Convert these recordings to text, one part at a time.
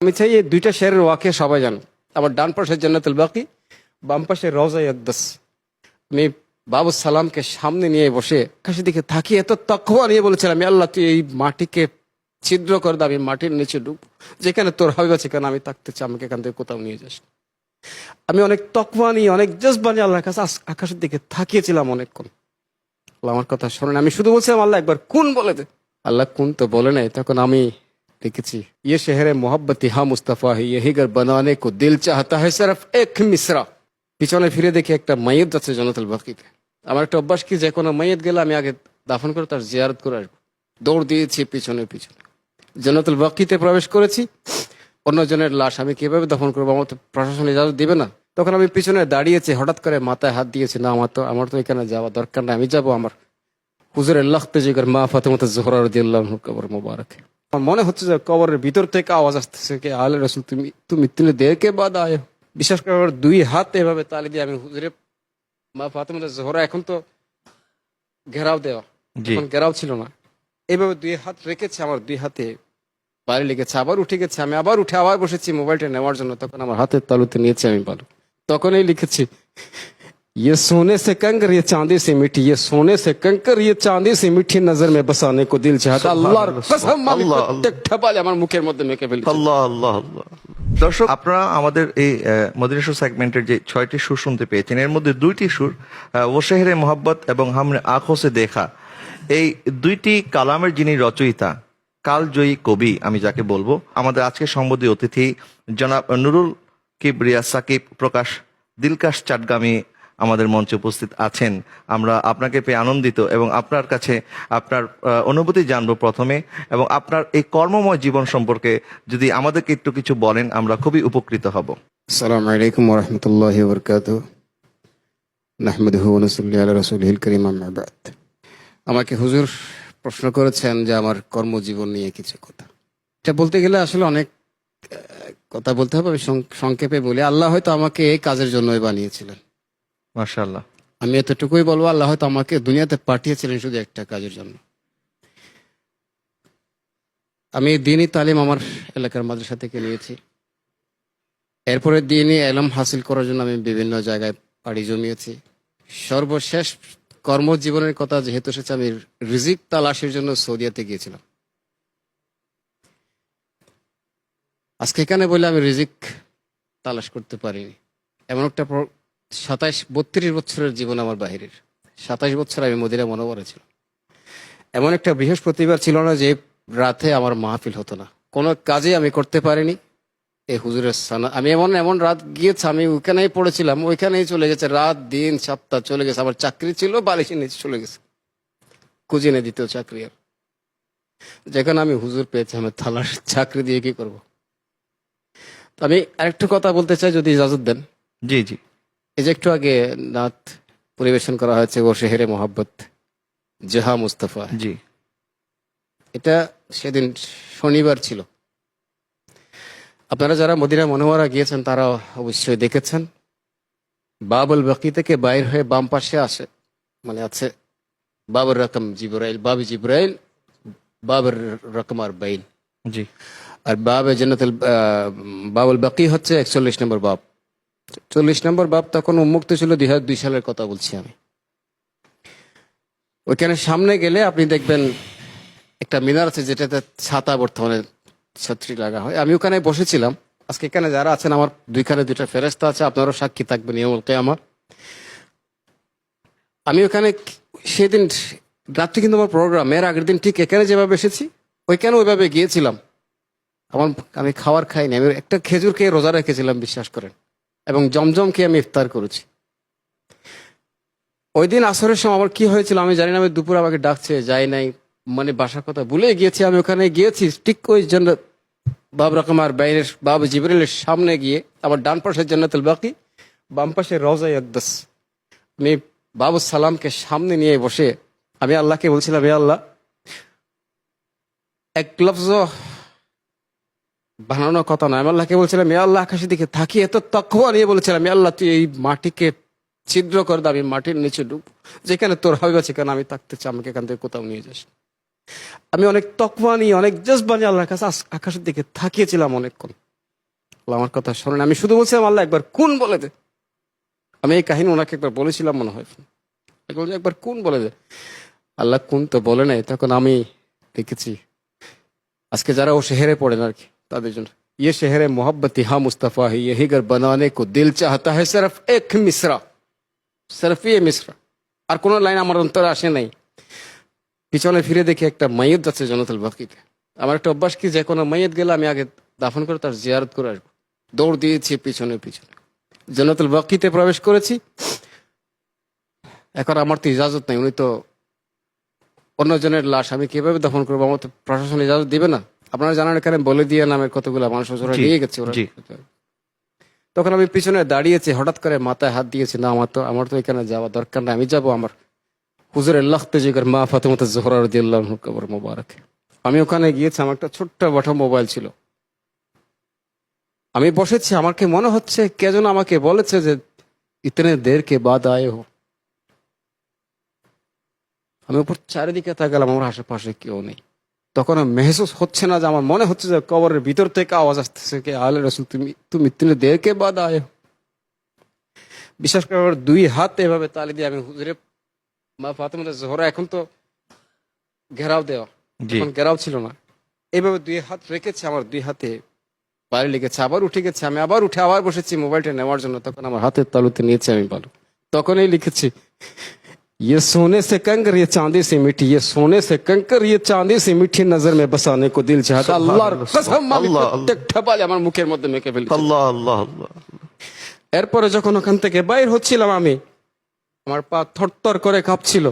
আমি চাই এই দুইটা শেরের ওয়াকে সবাই জানো। আমার ডান পাশে জান্নাতুল বাকি, বাম পাশে রওজা ইয়াকদাস। আমি বাবু সালামকে সামনে নিয়ে বসে আকাশের দিকে তাকিয়ে এত তাকওয়া নিয়ে বলেছিলাম, আল্লাহ তুই এই মাটিকে ছিদ্র করে দে, আমি মাটির নিচে ডুব, যেখানে তোর হবে সেখানে আমি থাকতে চাই, আমাকে এখান থেকে কোথাও নিয়ে যাস। আমি অনেক তকওয়া নিয়ে, অনেক জজবা নিয়ে আল্লাহর কাছে আকাশের দিকে তাকিয়েছিলাম অনেকক্ষণ। আল্লাহ আমার কথা শোনেন, আমি শুধু বলছিলাম আল্লাহ একবার কোন বলে দে। আল্লাহ কোন তো বলে নাই। তখন আমি লিখেছি, ইয়ে শহরে মোহব্বত হা মুস্তাফা হি यही घर बनाने को दिल चाहता है सिर्फ एक मिसरा। পিছনে ফিরে দেখি একটা মাইয়ত যাচ্ছে জান্নাতুল বাকিতে। আমার একটা অভ্যাস কি, যে কোনো মাইয়ত গেলে আমি আগে দাফন করে তার জিয়ারত করে আসবো। দৌড় দিয়েছি পিছনে পিছনে জান্নাতুল বাকিতে প্রবেশ করেছি। অন্যজনের লাশ আমি কিভাবে দাফন করবো, আমার তো প্রশাসন ইজাজত দিবে না। তখন আমি পিছনে দাঁড়িয়েছি, হঠাৎ করে মাথায় হাত দিয়েছি, না আমার তো এখানে যাওয়া দরকার না, আমি যাবো আমার হুজুরের লাখতে জিগর মা ফাতেমা জোহরা রাদিয়াল্লাহু কবর মোবারক। আমার মনে হচ্ছে যে কবরের ভিতর থেকে আওয়াজ আসতেছে, কে আলে রসুল তুমি তুমি ইতনে দের কে বাদ আয়ে। বিশেষ করে আমার দুই হাত এভাবে তালি দিয়ে আমি হুজুরের মা ফাতেমা জোহরা, এখন তো ঘেরাও দেওয়া, এখন ঘেরাও ছিল না, এইভাবে দুই হাত রেখেছে, আমার দুই হাতে বাড়ি লেগেছে। আবার উঠে গেছে, আমি আবার উঠে আবার বসেছি মোবাইলটা নেওয়ার জন্য। তখন আমার হাতের তালুতে নিয়েছি আমি বালু। তখনই লিখেছি, ये सोने से कंकर ये चांदी से मीठी, ये सोने से कंकर ये चांदी से मीठी नजर में बसाने को दिल चाहता। আল্লাহর কসম আমি প্রত্যেকটা বালি আমার মুখের মধ্যে মেখে ফেলেছি। আল্লাহ আল্লাহ আল্লাহ। দর্শক, আপনারা আমাদের এই মদিনা সুর সেগমেন্টের যে 6টি সুর শুনতে পেয়েছেন, এর মধ্যে 2টি সুর ও শহরে মোহাব্বত এবং হামনে আঁখোं से দেখা, এই 2টি কালামের যিনি রচয়িতা, কালজয়ী কবি আমি যাকে বলবো, আমাদের আজকের সম্বোধী অতিথি জনাব নুরুল কিবরিয়া সাকিব প্রকাশ দিলকাশ চাটগামী আমাদের মঞ্চে উপস্থিত আছেন। আমরা আপনাকে পেয়ে আনন্দিত এবং আপনার কাছে আপনার অনুভূতি জানবো প্রথমে, এবং আপনার এই কর্মময় জীবন সম্পর্কে যদি আমাদেরকে একটু কিছু বলেন আমরা খুবই উপকৃত হব। আসসালামু আলাইকুম ওয়া রাহমাতুল্লাহি ওয়া বারাকাতুহু। নাহমাদুহু ওয়া নুসাল্লি আলা রাসূলিহিল কারীম, আম্মা বাদ। আমাকে হুজুর প্রশ্ন করেছেন যে আমার কর্মজীবন নিয়ে কিছু কথা। এটা বলতে গেলে আসলে অনেক কথা বলতে হবে, আমি সংক্ষেপে বলি। আল্লাহ হয়তো আমাকে এই কাজের জন্যই বানিয়েছিলেন। মাশাআল্লাহ। আমি এতটুকুই বলবো, আল্লাহ হয়তো আমাকে দুনিয়াতে পাঠিয়েছিলেন শুধু একটা কাজের জন্য। আমি দ্বীনি তালিম আমার এলাকার মাদ্রাসা থেকে নিয়েছি। এরপরে দ্বীনি ইলম হাসিল করার জন্য আমি বিভিন্ন জায়গায় পাড়ি জমিয়েছি। সর্বশেষ কর্মজীবনের কথা যেহেতু এসেছে, আমি রিজিক তালাশের জন্য সৌদিয়াতে গিয়েছিলাম। আজকে এখানে বলে আমি রিজিক তালাশ করতে পারিনি। এমন একটা 32 বছরের জীবন আমার বাহিরের। 27 বছর আমি মদিনা মুনাওয়ারায় ছিলাম। এমন একটা বৃহস্পতিবার ছিল না যে রাতে আমার মাহফিল হতো না। কোনো কাজে আমি করতে পারিনি। এই হুজুরের সানা, আমি এমন রাত গিয়েছে, আমি ওইখানেই পড়েছিলাম, ওইখানেই চলে গেছে রাত, দিন, সপ্তাহ চলে গেছে। আমার চাকরি ছিল বালিশের নিচে চলে গেছে, কুজিনে দ্বিতীয় চাকরি। আর যেখানে আমি হুজুর পেয়েছি, আমি থালার চাকরি দিয়ে কি করব। তো আমি আরেকটু কথা বলতে চাই, যদি ইজাজত দেন। জি জি। এই যে একটু আগে নাত পরিবেশন করা হয়েছে, ও শহরে মোহাব্বত জাহা মুস্তাফা, জি। এটা সেদিন শনিবার ছিল। আপনারা যারা মদিনা মুনাওয়ারা গিয়েছেন তারা অবশ্যই দেখেছেন, বাবুল বাকি থেকে বাইর হয়ে বাম পাশে আসে, মানে আছে বাবুর রকম জিব্রাইল, বাবু জিব্রাইল, বাবুর রকম আর বাইন। জি। আর বাবে জান্নাতুল বাবুল বাকি হচ্ছে 41 নম্বর বাব। 40 নম্বর বাব তখন উন্মুক্ত ছিল, 2002 সালের কথা বলছি আমি। ওইখানে সামনে গেলে আপনি দেখবেন একটা মিনার আছে, যেটাতে ছাতা বর্তমানে ছত্রি লাগা হয়। আমি ওখানে বসেছিলাম। আজকে এখানে যারা আছেন, আমার দুইখানে 2টা ফেরেশতা আছে, আপনারও সাক্ষী থাকবেন ইয়াউমুল কিয়ামা। আমি ওখানে সেদিন রাত্রি কিন্তু আমার প্রোগ্রাম, এর আগের দিন ঠিক এখানে যেভাবে এসেছি ওইখানে ওইভাবে গিয়েছিলাম। আমি খাবার খাইনি, আমি একটা খেজুর খেয়ে রোজা রেখেছিলাম, বিশ্বাস করেন, এবং জমজম খেয়ে আমি ইফতার করেছি। ওই দিন আসরের সময় আমার কি হয়েছিল আমি জানি না, আমি দুপুর আমাকে ডাকছে, যাই নাই, মানে বাসার কথা ভুলে গিয়েছি। আমি ওখানে গিয়েছি ঠিক ওই জন্য বাব রকমার বাইরের বাবু জিবরিলের সামনে গিয়ে, আমার ডান পাশে জান্নাতুল বাকি, বাম পাশে রওজা ইয়াকদাস। আমি বাবু সালামকে সামনে নিয়ে বসে আমি আল্লাহকে বলছিলাম, হে আল্লাহ, এক লফজ বানানো কথা নয়, আমি আল্লাহকে বলছিলাম, হে আল্লাহ, আকাশের দিকে তাকিয়ে এত তাকওয়া নিয়ে বলেছিলাম, হে আল্লাহ তুই এই মাটিকে ছিদ্র করে দে, আমি মাটির নিচে ডুব, যেখানে তোর হবে সেখানে আমি থাকতে চাই, আমাকে এখান থেকে কোথাও নিয়ে যাস। আমি অনেক তকওয়া নিয়ে, অনেক জজবা নিয়ে আল্লাহর কাছে আকাশের দিকে তাকিয়েছিলাম অনেকক্ষণ। আল্লাহ আমার কথা শোনেন। আমি শুধু বলছিলাম আল্লাহ একবার কোন বলে দে। আমি এই কাহিনী ওনাকে একবার বলেছিলাম মনে হয়, বলছে, একবার কোন বলে দে। আল্লাহ কোন তো বলে নাই। তখন আমি দেখেছি আজকে যারা ও শহরে পড়েন আর কি, তাদের জন্য ये शहर मोहब्बत यहाँ मुस्तफ़ा है, यही घर बनाने को दिल चाहता है, सिर्फ एक मिसरा, सिर्फ ये मिसरा। আর কোনো লাইন আমার অন্তরে আসে নাই। পিছনে ফিরে দেখি একটা মাইয়ত যাচ্ছে জন্নতুল বাকিতে। আমার একটা অভ্যাস কি, যে কোনো মাইয়ত গেলে আমি আগে দাফন করে তার জিয়ারত করে আসবো। দৌড় দিয়েছি পিছনে পিছনে, জন্নতুল বাকিতে প্রবেশ করেছি। এখন আমার তো ইজাজত নাই, উনি তো অন্যজনের লাশ, আমি কিভাবে দাফন করবো? আমার তো প্রশাসন ইজাজত দিবে না। আপনারা জানেন এখানে বলে দিয়ে নামের কতগুলো মানুষ ওরা জি, নিয়ে গেছে ওরা। জি। তখন আমি পিছনে দাঁড়িয়েছি, হঠাৎ করে মাথায় হাত দিয়েছি, না আমার তো এখানে যাওয়া দরকার না, আমি যাবো আমার হুজুরের লাখতে জিগর মা ফাতেমা জোহরা রাদিয়াল্লাহু আনহা কবর মোবারক। আমি ওখানে গিয়েছি, আমার একটা ছোট্ট বাটা মোবাইল ছিল, আমি বসেছি। আমাকে মনে হচ্ছে কে যেন আমাকে বলেছে যে ইতনে দের কে বাদ আয়ে হো। আমি উপর চারিদিকে তাকালাম, আমার আশেপাশে কেউ নেই। তখন মেহসুস হচ্ছে না যে, আমার মনে হচ্ছে যে কবরের ভিতর থেকে আওয়াজ আসতেছে, কে আলে রসুল তুমি তুমি ইতনে দের কে বাদ আয়ে হো। বিশেষ করে আমার দুই হাত এভাবে তালি দিয়ে আমি হুজুরে মা ফাতেমা জোহরা, এখন তো ঘেরাও দেওয়া, জি। এখন ঘেরাও ছিল না, এইভাবে দুই হাত রেখেছে, আমার দুই হাতে বাইরে লেগেছে, আবার উঠে গেছে, আমি আবার উঠে আবার বসেছি মোবাইলটা নেওয়ার জন্য। তখন আমার হাতের তালুতে নিয়েছে আমি ভালো। তখনই লিখেছি, ये सोने से कंकर ये चांदी से मीठी, ये सोने से कंकर ये चांदी से मीठी, नजर में बसाने को दिल चाहता। আল্লাহর কসম আমি আল্লাহ, প্রত্যেকটা বালি আমার মুখের মধ্যে মেখে ফেলেছি। আল্লাহ আল্লাহ আল্লাহ। এরপরে যখন ওখান থেকে বাইর হচ্ছিলাম, আমি আমার পা থরথর করে কাঁপছিল।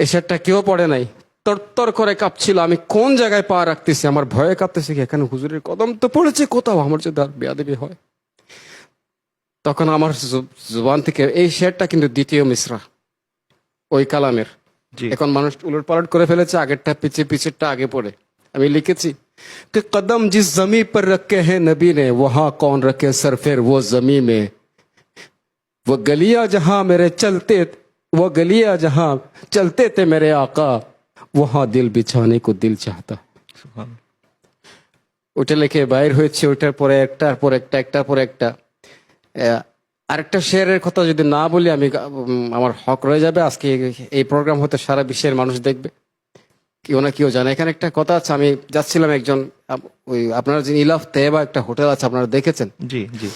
এই শার্টটা কেউ পড়ে নাই, তরতর করে কাঁপছিল। আমি কোন জায়গায় পা রাখতেছি, আমার ভয়ে কাঁপতেছি কি এখানে হুজুরের কদম তো পড়েছে কোথাও, আমার যদি আর বেয়াদবি হয়। তখন আমার জুবান থেকে এই শেরটা কিন্তু দ্বিতীয় মিসরা ওই কালামের। জি। এখন মানুষ উলট পালট করে ফেলেছে, আগেরটা পিছে, পিছেরটা আগে পড়ে। আমি লিখেছি कि कदम जिस जमी पर रखे हैं नबी ने, वहां कौन रखे सर फिर वो जमी में, वो गलियां जहां मेरे चलते, वो गलियां जहां चलते थे मेरे आका, वहां दिल बिछाने को दिल चाहता। সুবহান। ওটা লিখে বাইর হয়েছে, ওইটার পরে একটার পর একটা, একটার পর একটা। আরেকটা শেয়ারের কথা যদি না বলি আমি আমার হক রয়ে যাবে। আজকে এই প্রোগ্রাম হতে সারা বিশ্বের মানুষ দেখবে, কেউ না কেউ জানে। এখানে একটা কথা আছে, আমি যাচ্ছিলাম একজন ওই আপনার যে ইলাফ তেবা একটা হোটেল আছে, আপনারা দেখেছেন, জি জি।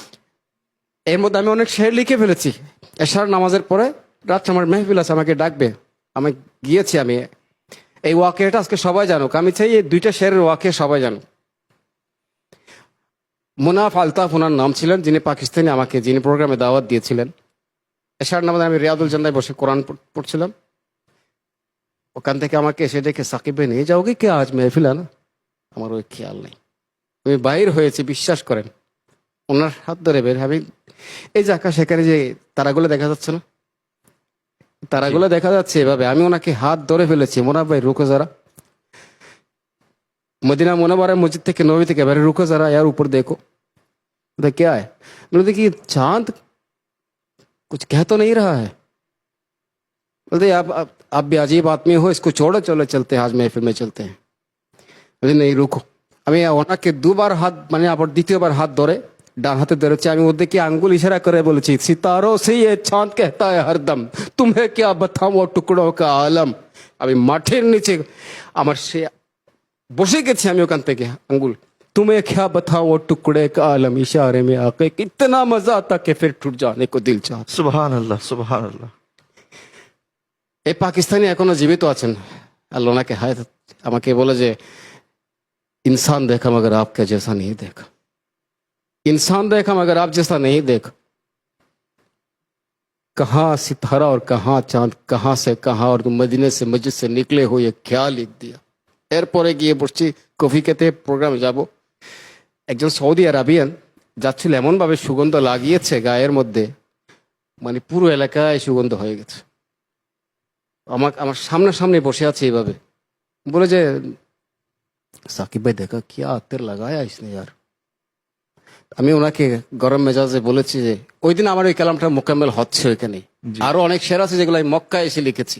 এর মধ্যে আমি অনেক শের লিখে ফেলেছি। এশার নামাজের পরে রাত্রে আমার মেহফিল আছে, আমাকে ডাকবে, আমি গিয়েছি। আমি এই ওয়াকিয়াটা আজকে সবাই জানুক, আমি চাই এই দুইটা শেরের ওয়াকিয়া সবাই জানুক। মুনাফ আলতাফ ওনার নাম ছিলেন, যিনি পাকিস্তানি, আমাকে যিনি প্রোগ্রামে দাওয়াত দিয়েছিলেন। এশার নামাজে আমি রিয়াদুল জান্নায় বসে কোরআন পড়ছিলাম। ওখান থেকে আমাকে এসে দেখে, সাকিব ভাই নিয়ে যাওগে কি আজ মেহফিল? না, আমার ওই খেয়াল নেই। আমি বাইর হয়েছি, বিশ্বাস করেন, ওনার হাত ধরে বের। আমি এই যে আকাশ, সেখানে যে তারাগুলো দেখা যাচ্ছে না, তারাগুলো দেখা যাচ্ছে এভাবে, আমি ওনাকে হাত ধরে ফেলেছি। মোনাফ ভাই রুকো যারা, মদিনা মুনাওয়ারা মসজিদ থেকে নবী থেকে এবারে রুকো যারা, यार ऊपर देखो, क्या है? बोले देखिए चांद कुछ कह तो नहीं रहा है। बोलते आप भी अजीब आदमी हो, इसको छोड़ो, चलो चलते हैं, आज महफिल में चलते हैं। बोले नहीं रुको। আমি ওনাকে দুবার হাত, মানে আবার দ্বিতীয়বার হাত ধরে ডান হাতে ধরেছি। আমি ওর দিকে আঙ্গুল ইশারা করে বলেছি, সিতারো সে ये चांद कहता है हरदम, तुम्हें क्या बताऊं वो टुकड़ों का आलम। আমি মাঠের নিচে আমার সে বসে গেছি, আমি ওখান থেকে আঙ্গুল, तुम्हें क्या बताऊं वो टुकड़े का आलम, इशारे में आके कितना मजा आता कि फिर टूट जाने को दिल चाहता। সুবহানাল্লাহ সুবহানাল্লাহ। এই পাকিস্তানি এখনো জীবিত আছেন, আল্লাহ ওনাকে হায়াত। আমাকে বলে যে इंसान देखा मगर आपका जैसा नहीं देखा, इंसान देखा मगर आप जैसा नहीं देखा, कहाँ सितारा और कहाँ चांद, कहाँ से कहाँ, और मदीने से मस्जिद से निकले हो ये क्या लिख दिया। এরপরে গিয়ে বসছি, কফি খেতে প্রোগ্রামে যাব। একজন সৌদি আরবিয়ান যাচ্ছিল, এমন ভাবে সুগন্ধ লাগিয়েছে গায়ের মধ্যে, মানে পুরো এলাকায় সুগন্ধ হয়ে গেছে। আমার সামনে বসে আছে এইভাবে, বলে যে সাকিব ভাই দেখা কি আতের লাগায়া इसने यार। আমি ওনাকে গরম মেজাজে বলেছি যে ওই দিন আমার ওই কালামটা মোকাম্মেল হচ্ছে ওইখানে। জি। আরো অনেক শের আছে যেগুলো আমি মক্কায় এসে লিখেছি।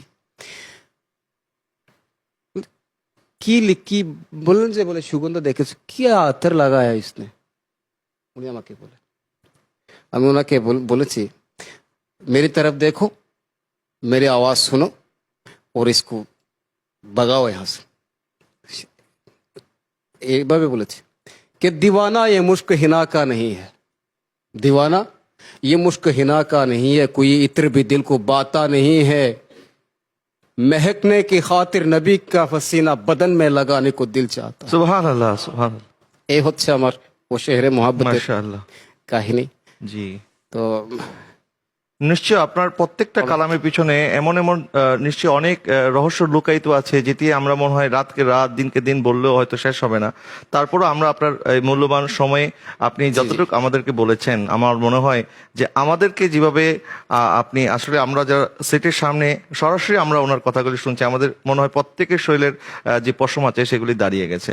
কি বললেন যে, বলে সুগন্ধ দেখেছো, কি আতের লাগায়া इसने। উনি আমাকে বলে, আমি ওনাকে বলেছি मेरी तरफ देखो, मेरी आवाज सुनो और इसको भगाओ यहाँ से। এইভাবে বলেছি कि दीवाना ये मुश्क हिना का नहीं है, दीवाना ये मुश्क हिना का नहीं है, कोई इत्र भी दिल को बाता नहीं है, महकने की खातिर नबी का पसीना बदन में लगाने को दिल चाहता। সুবহানাল্লাহ, সুবহানাল্লাহ, এই হচ্ছে আমার ও শেহরে মোহাব্বতের মাশাআল্লাহ। কাহিনী। জি, তো নিশ্চয় আপনার প্রত্যেকটা কালামের পিছনে এমন এমন নিশ্চয় অনেক রহস্য লুকায়িত আছে, যেটি আমরা মনে হয় রাতকে রাত দিনকে দিন বললেও হয়তো শেষ হবে না। তারপরও আমরা আপনার এই মূল্যবান সময়ে আপনি যতটুকু আমাদেরকে বলেছেন, আমার মনে হয় যে আমাদেরকে যেভাবে আপনি আসলে আমরা যারা সেটের সামনে সরাসরি আমরা ওনার কথাগুলি শুনছি, আমাদের মনে হয় প্রত্যেকের শরীরের যে পশম আছে সেগুলি দাঁড়িয়ে গেছে।